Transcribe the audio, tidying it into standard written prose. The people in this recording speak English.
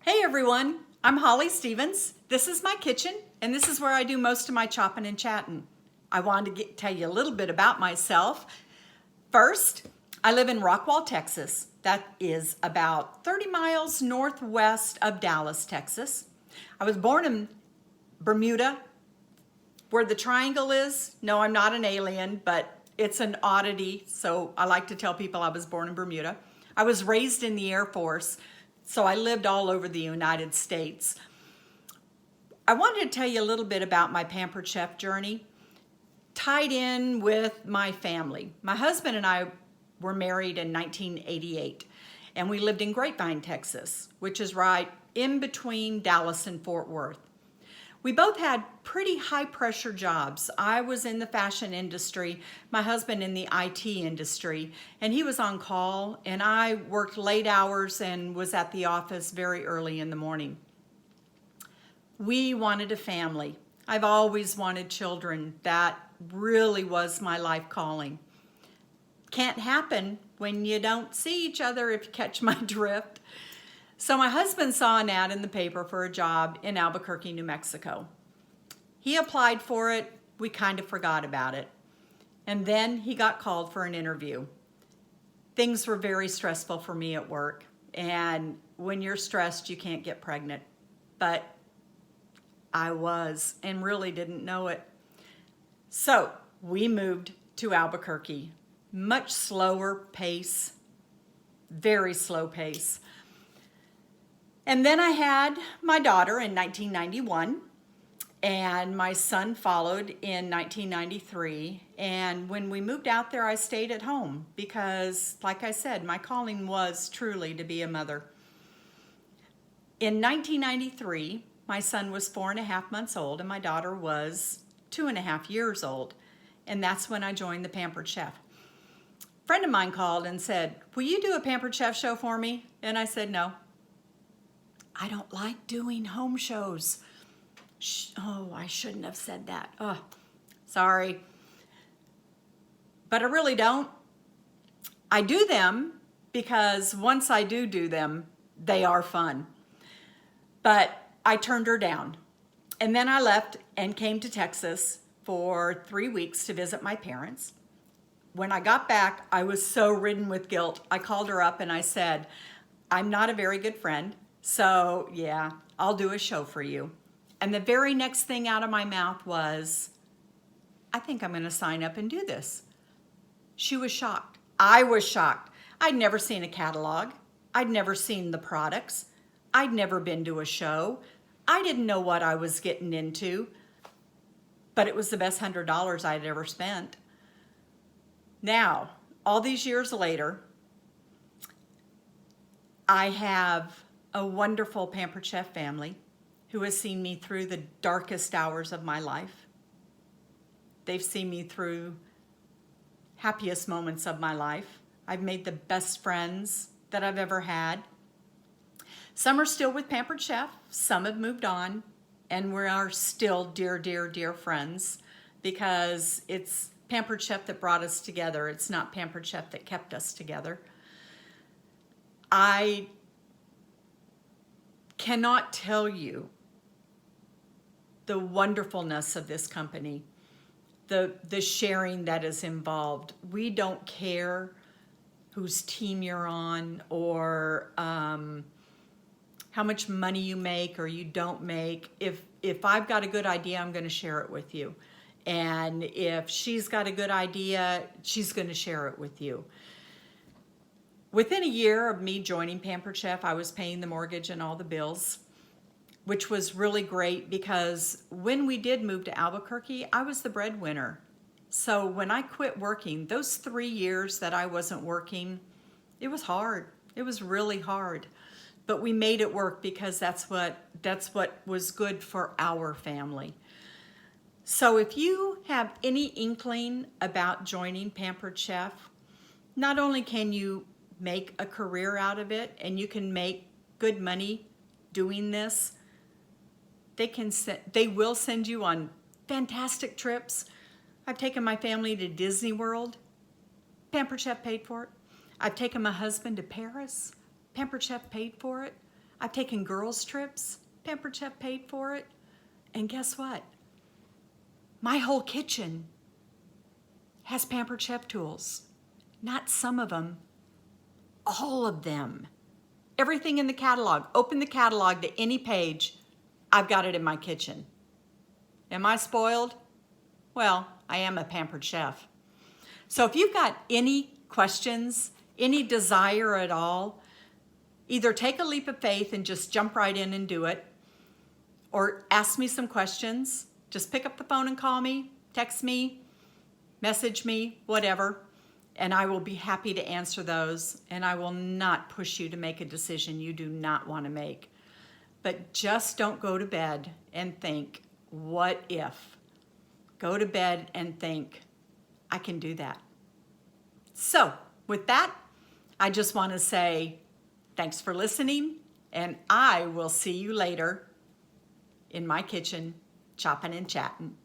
Hey everyone, I'm Holly Stevens. This is my kitchen, and this is where I do most of my chopping and chatting. I wanted to tell you a little bit about myself. First, I live in Rockwall, Texas. That is about 30 miles northwest of Dallas, Texas. I was born in Bermuda, where the triangle is. No, I'm not an alien, but it's an oddity, so I like to tell people I was born in Bermuda. I was raised in the Air Force, so I lived all over the United States. I wanted to tell you a little bit about my Pampered Chef journey, tied in with my family. My husband and I were married in 1988, and we lived in Grapevine, Texas, which is right in between Dallas and Fort Worth. We both had pretty high pressure jobs. I was in the fashion industry, my husband in the IT industry, and he was on call, and I worked late hours and was at the office very early in the morning. We wanted a family. I've always wanted children. That really was my life calling. Can't happen when you don't see each other, if you catch my drift. So my husband saw an ad in the paper for a job in Albuquerque, New Mexico. He applied for it. We kind of forgot about it. And then he got called for an interview. Things were very stressful for me at work. And when you're stressed, you can't get pregnant. But I was, and really didn't know it. So we moved to Albuquerque. Much slower pace, very slow pace. And then I had my daughter in 1991, and my son followed in 1993. And when we moved out there, I stayed at home because, like I said, my calling was truly to be a mother. In 1993, my son was 4.5 months old, and my daughter was 2.5 years old. And that's when I joined the Pampered Chef. A friend of mine called and said, "Will you do a Pampered Chef show for me?" And I said, "No. I don't like doing home shows." Oh, I shouldn't have said that. Oh, sorry. But I really don't. I do them because once I do them, they are fun. But I turned her down. And then I left and came to Texas for 3 weeks to visit my parents. When I got back, I was so ridden with guilt. I called her up and I said, "I'm not a very good friend. So yeah, I'll do a show for you." And the very next thing out of my mouth was, "I think I'm going to sign up and do this." She was shocked. I was shocked. I'd never seen a catalog. I'd never seen the products. I'd never been to a show. I didn't know what I was getting into, but it was the best $100 I'd ever spent. Now, all these years later, I have a wonderful Pampered Chef family who has seen me through the darkest hours of my life. They've seen me through happiest moments of my life. I've made the best friends that I've ever had. Some are still with Pampered Chef, some have moved on, and we are still dear, dear, dear friends because it's Pampered Chef that brought us together. It's not Pampered Chef that kept us together. I cannot tell you the wonderfulness of this company, the sharing that is involved. We don't care whose team you're on or how much money you make or you don't make. If I've got a good idea, I'm going to share it with you. And if she's got a good idea, she's going to share it with you. Within a year of me joining Pampered Chef, I was paying the mortgage and all the bills, which was really great because when we did move to Albuquerque, I was the breadwinner. So when I quit working, those 3 years that I wasn't working, it was hard. It was really hard. But we made it work because that's what was good for our family. So if you have any inkling about joining Pampered Chef, not only can you make a career out of it and you can make good money doing this, they will send you on fantastic trips. I've taken my family to Disney World. Pampered Chef paid for it. I've taken my husband to Paris. Pampered Chef paid for it. I've taken girls' trips. Pampered Chef paid for it. And guess what? My whole kitchen has Pampered Chef tools. Not some of them, all of them. Everything in the catalog. Open the catalog to any page. I've got it in my kitchen. Am I spoiled? Well, I am a Pampered Chef. So if you've got any questions, any desire at all, either take a leap of faith and just jump right in and do it, or ask me some questions. Just pick up the phone and call me, text me, message me, whatever, and I will be happy to answer those, and I will not push you to make a decision you do not want to make. But just don't go to bed and think, what if? Go to bed and think, I can do that. So with that, I just want to say thanks for listening, and I will see you later in my kitchen, chopping and chatting.